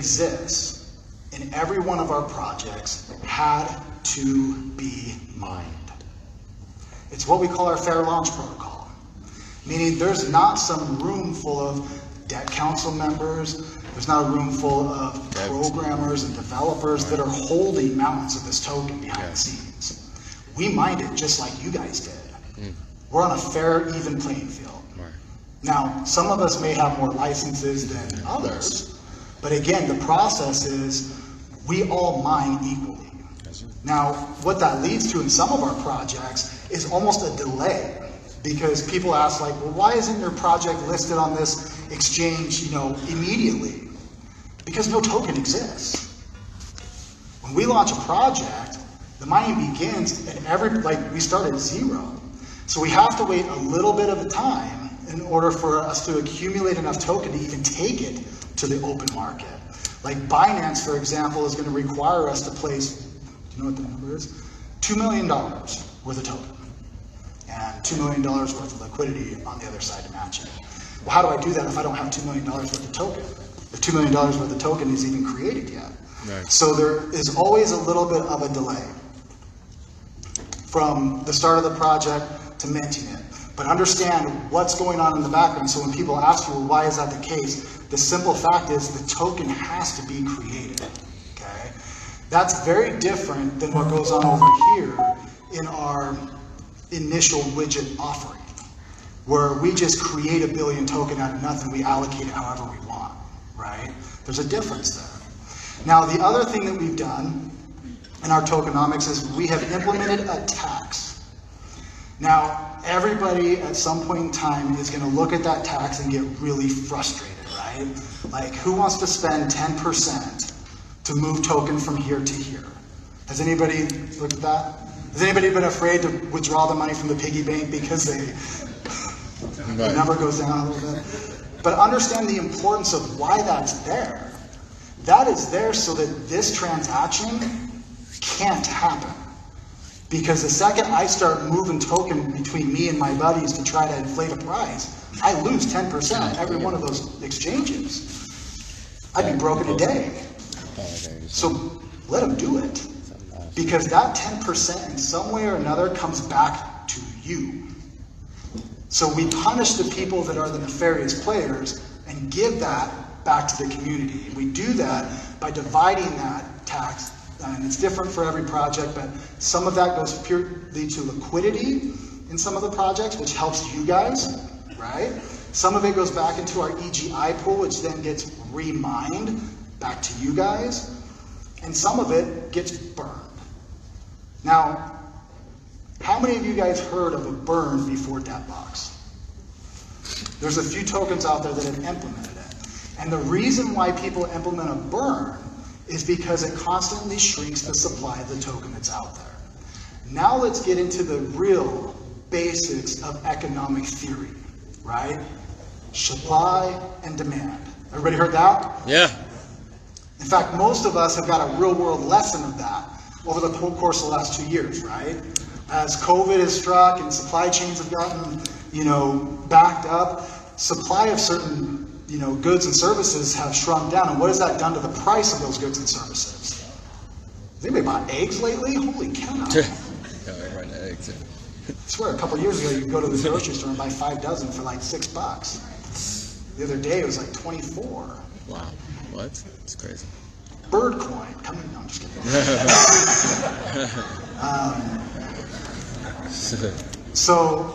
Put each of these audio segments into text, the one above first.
exists in every one of our projects had to be mined. It's what we call our fair launch protocol, meaning there's not some room full of debt council members, there's not a room full of programmers and developers that are holding mountains of this token behind the scenes. We mined it just like you guys did. We're on a fair, even playing field. Now, some of us may have more licenses than others, but again, the process is we all mine equally. Now, what that leads to in some of our projects is almost a delay, because people ask like, well, why isn't your project listed on this exchange, immediately? Because no token exists. When we launch a project, the mining begins at we start at 0. So we have to wait a little bit of a time in order for us to accumulate enough token to even take it to the open market. Like Binance, for example, is going to require us to place, do you know what the number is? $2 million worth of token. And $2 million worth of liquidity on the other side to match it. Well, how do I do that if I don't have $2 million worth of token? If $2 million worth of token is even created yet. Right. So there is always a little bit of a delay from the start of the project to minting it. But understand what's going on in the background. So when people ask you, well, why is that the case? The simple fact is the token has to be created. Okay? That's very different than what goes on over here in our initial widget offering, where we just create a billion token out of nothing, we allocate it however we want, right? There's a difference there. Now, the other thing that we've done in our tokenomics is we have implemented a tax. Now, everybody at some point in time is going to look at that tax and get really frustrated, right? Like, who wants to spend 10% to move token from here to here? Has anybody looked at that? Has anybody been afraid to withdraw the money from the piggy bank because the number goes down a little bit? But understand the importance of why that's there. That is there so that this transaction can't happen. Because the second I start moving token between me and my buddies to try to inflate a price, I lose 10% on every one of those exchanges. I'd be broken today. So let them do it. Because that 10% in some way or another comes back to you. So we punish the people that are the nefarious players and give that back to the community. And we do that by dividing that tax. And it's different for every project, but some of that goes purely to liquidity in some of the projects, which helps you guys, right? Some of it goes back into our EGI pool, which then gets remined back to you guys. And some of it gets burned. Now, how many of you guys heard of a burn before D.E.B.T? There's a few tokens out there that have implemented it. And the reason why people implement a burn is because it constantly shrinks the supply of the token that's out there. Now let's get into the real basics of economic theory, right? Supply and demand. Everybody heard that? Yeah. In fact, most of us have got a real world lesson of that over the course of the last 2 years, right? As COVID has struck and supply chains have gotten, backed up, supply of certain, goods and services have shrunk down. And what has that done to the price of those goods and services? Has anybody bought eggs lately? Holy cow. Eggs. I swear, a couple of years ago, you could go to the grocery store and buy 5 dozen for like $6. The other day, it was like 24. Wow. What? It's crazy. Bird coin coming. No, I'm just kidding. So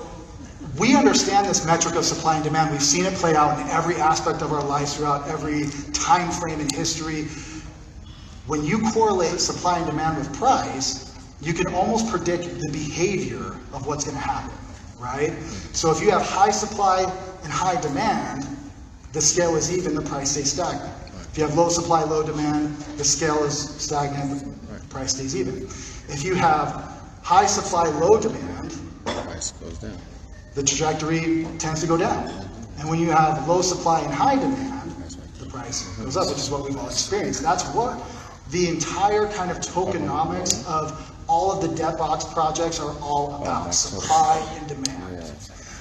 we understand this metric of supply and demand. We've seen it play out in every aspect of our lives throughout every time frame in history. When you correlate supply and demand with price, you can almost predict the behavior of what's going to happen, right? So if you have high supply and high demand, the scale is even, the price stays stagnant. If you have low supply, low demand, the scale is stagnant, the price stays even. If you have high supply, low demand, the price goes down. The trajectory tends to go down. And when you have low supply and high demand, the price goes up, which is what we've all experienced. That's what the entire kind of tokenomics of all of the D.E.B.T projects are all about, supply and demand.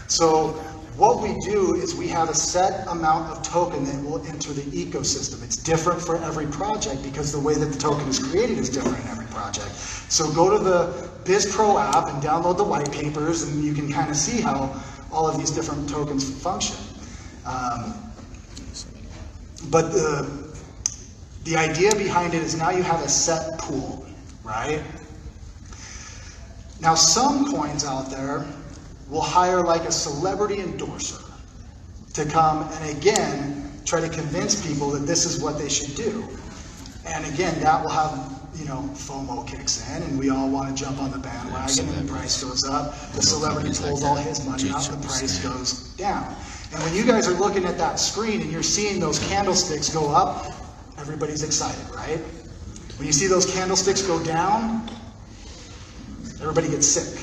So what we do is we have a set amount of token that will enter the ecosystem. It's different for every project because the way that the token is created is different in every project. So go to the BizPro app and download the white papers, and you can kind of see how all of these different tokens function. But the idea behind it is now you have a set pool, right? Now some coins out there will hire like a celebrity endorser to come and again try to convince people that this is what they should do. And again, that will have, FOMO kicks in and we all want to jump on the bandwagon and the price goes up. The celebrity pulls all his money out and the price goes down. And when you guys are looking at that screen and you're seeing those candlesticks go up, everybody's excited, right? When you see those candlesticks go down, everybody gets sick.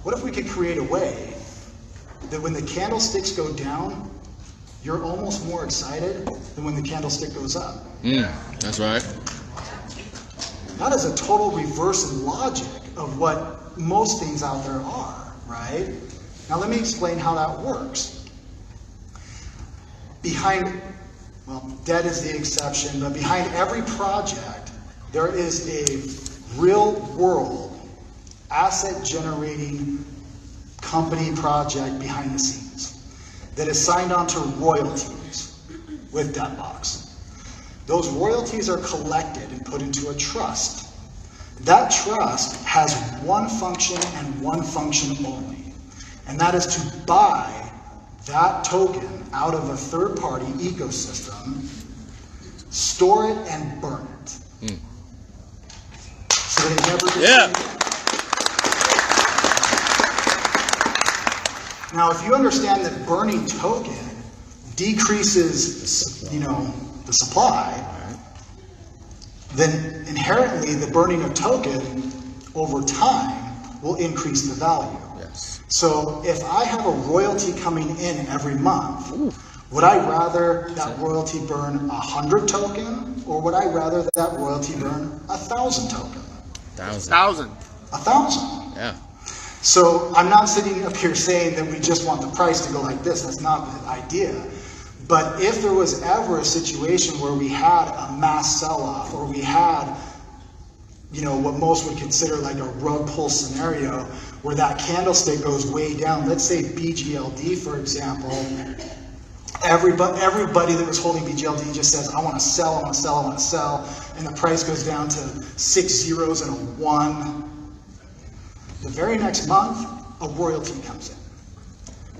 What if we could create a way that when the candlesticks go down, you're almost more excited than when the candlestick goes up? That's right. That is a total reverse in logic of what most things out there are, right? Now let me explain how that works. Debt is the exception, but behind every project, there is a real world asset generating company project behind the scenes that is signed on to royalties with D.E.B.T. Those royalties are collected and put into a trust. That trust has one function and one function only, and that is to buy that token out of a third-party ecosystem, store it, and burn it. So that it never gets used. Now, if you understand that burning token decreases, the supply, then inherently the burning of token over time will increase the value. Yes. So if I have a royalty coming in every month, would I rather that royalty burn 100 token, or would I rather that royalty burn 1,000 token? 1,000. 1,000. Yeah. So I'm not sitting up here saying that we just want the price to go like this. That's not the idea. But if there was ever a situation where we had a mass sell-off, or we had, what most would consider like a rug pull scenario, where that candlestick goes way down, let's say BGLD, for example, everybody that was holding BGLD just says, I want to sell, I want to sell, I want to sell, and the price goes down to 6 zeros and a 1. The very next month, a royalty comes in.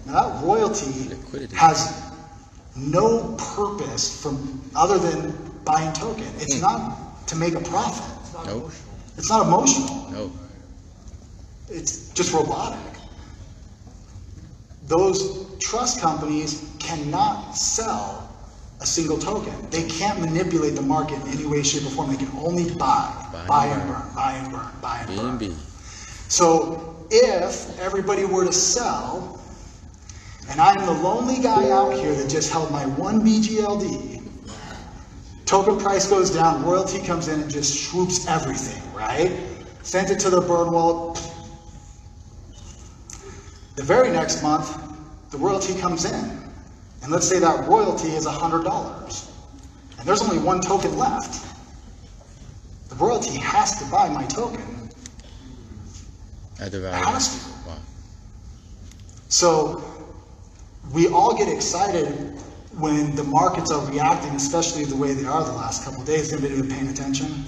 Now that royalty has no purpose other than buying token. It's not to make a profit. Nope. It's not emotional. Nope. It's just robotic. Those trust companies cannot sell a single token. They can't manipulate the market in any way, shape, or form. They can only buy and burn, buy and burn, buy and burn. B&B. So if everybody were to sell, and I'm the lonely guy out here that just held my one BGLD, token price goes down, royalty comes in and just swoops everything, right? Sent it to the burn wallet. The very next month, the royalty comes in. And let's say that royalty is $100. And there's only one token left. The royalty has to buy my token. At the value. It has to. Wow. So we all get excited when the markets are reacting, especially the way they are the last couple of days. Anybody been paying attention?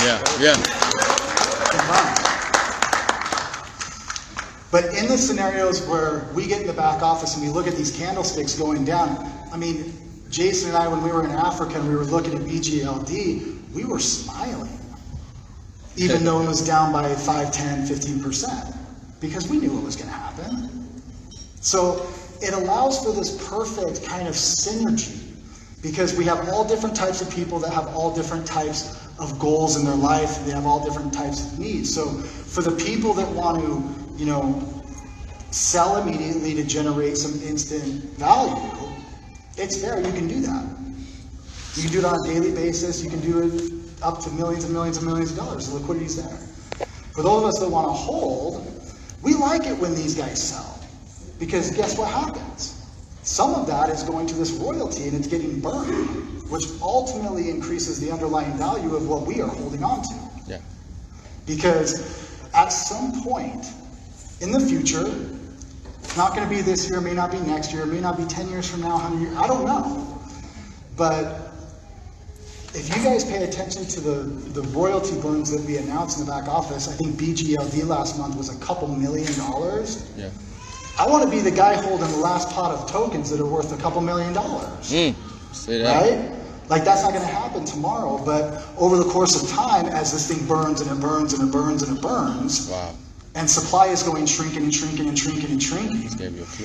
Yeah. But in the scenarios where we get in the back office and we look at these candlesticks going down, Jason and I, when we were in Africa and we were looking at BGLD, we were smiling, even though it was down by 5, 10, 15%, because we knew what was going to happen. So it allows for this perfect kind of synergy, because we have all different types of people that have all different types of goals in their life, and they have all different types of needs. So for the people that want to, sell immediately to generate some instant value, it's there. You can do that. You can do it on a daily basis. You can do it up to millions and millions and millions of dollars. The liquidity is there. For those of us that want to hold, we like it when these guys sell. Because guess what happens? Some of that is going to this royalty and it's getting burned, which ultimately increases the underlying value of what we are holding on to. Yeah. Because at some point in the future, it's not going to be this year, it may not be next year, it may not be 10 years from now, 100 years, I don't know. But if you guys pay attention to the royalty burns that we announced in the back office, I think BGLD last month was a couple $1 million. Yeah. I want to be the guy holding the last pot of tokens that are worth a couple $1 million. Say that. Right? Like that's not going to happen tomorrow, but over the course of time, as this thing burns and it burns and it burns and it burns, Wow. and supply is going shrinking and shrinking and shrinking and shrinking,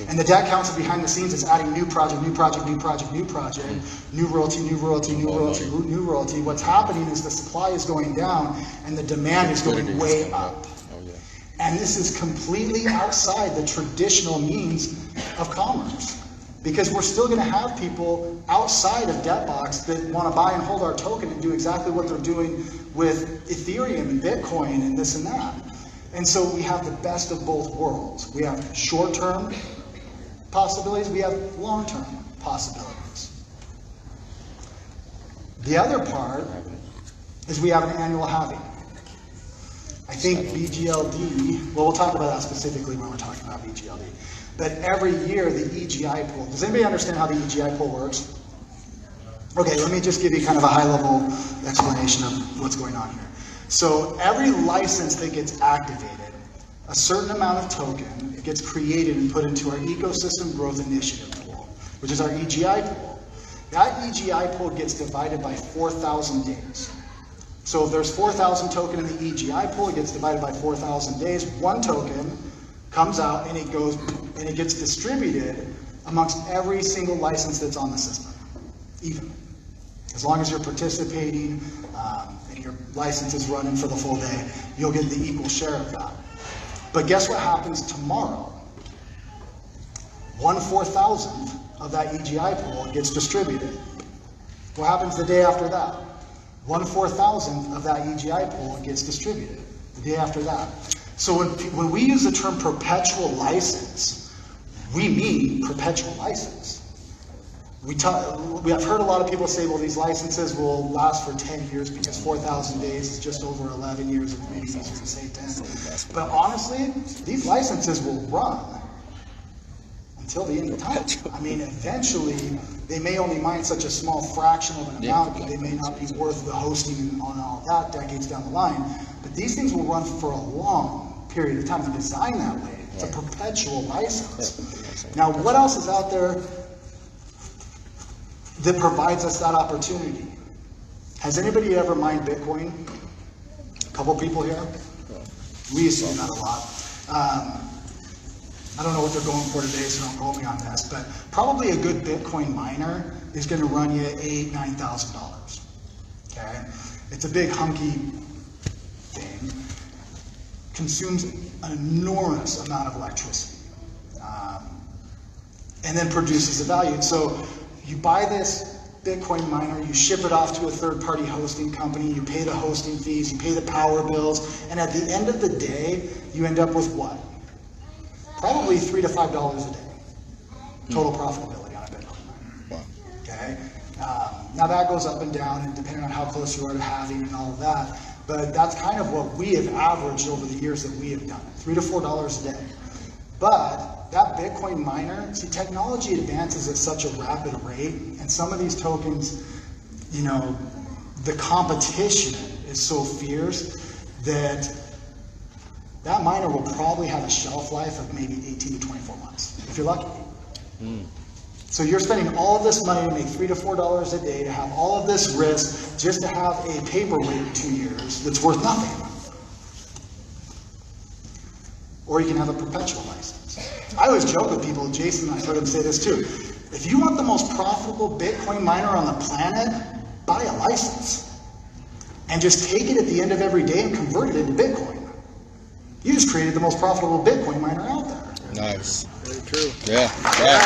and the DAT council behind the scenes is adding new project, new project, new project, new project, new royalty, new royalty, new royalty, new royalty. What's happening is the supply is going down and the demand is going way up. Oh, yeah. And this is completely outside the traditional means of commerce. Because we're still going to have people outside of D.E.B.T that want to buy and hold our token and do exactly what they're doing with Ethereum and Bitcoin and this and that. And so we have the best of both worlds. We have short-term possibilities, we have long-term possibilities. The other part is we have an annual halving. I think BGLD, well, we'll talk about that specifically when we're talking about BGLD. But every year, the EGI pool, does anybody understand how the EGI pool works? Okay, let me just give you kind of a high-level explanation of what's going on here. So every license that gets activated, a certain amount of token, it gets created and put into our Ecosystem Growth Initiative pool, which is our EGI pool. That EGI pool gets divided by 4,000 days. So if there's 4,000 token in the EGI pool, it gets divided by 4,000 days. One token comes out and it goes and it gets distributed amongst every single license that's on the system, even. As long as you're participating and your license is running for the full day, you'll get the equal share of that. But guess what happens tomorrow? 1/4,000 of that EGI pool gets distributed. What happens the day after that? 1/4,000 of that EGI pool gets distributed the day after that. So when we use the term perpetual license, we mean perpetual license. We have heard a lot of people say, well, these licenses will last for 10 years because 4,000 days is just over 11 years, or maybe easier to say 10. But honestly, these licenses will run until the end of time. I mean, eventually, they may only mine such a small fraction of an amount that they may not be worth the hosting on all that decades down the line. But these things will run for a long period of time. They're designed that way. It's a perpetual license. Now, what else is out there that provides us that opportunity? Has anybody ever mined Bitcoin? A couple people here? We used to do that a lot. I don't know what they're going for today, so don't quote me on this, but probably a good Bitcoin miner is going to run you $8,000, $9,000. Okay? It's a big hunky thing. Consumes an enormous amount of electricity. And then produces the value. So you buy this Bitcoin miner, you ship it off to a third-party hosting company, you pay the hosting fees, you pay the power bills, and at the end of the day, you end up with what? Probably $3 to $5 a day. Total profitability on a Bitcoin miner. Okay? Now that goes up and down, and depending on how close you are to halving and all of that, but that's kind of what we have averaged over the years that we have done, $3 to $4 a day. But that Bitcoin miner, see, technology advances at such a rapid rate, and some of these tokens, you know, the competition is so fierce that that miner will probably have a shelf life of maybe 18 to 24 months, if you're lucky. So you're spending all of this money to make $3 to $4 a day, to have all of this risk, just to have a paperweight in 2 years that's worth nothing. Or you can have a perpetual license. I always joke with people, Jason, I've heard him say this too, if you want the most profitable Bitcoin miner on the planet, buy a license. And just take it at the end of every day and convert it into Bitcoin. You just created the most profitable Bitcoin miner out there. Nice. Very true. Yeah. Yeah.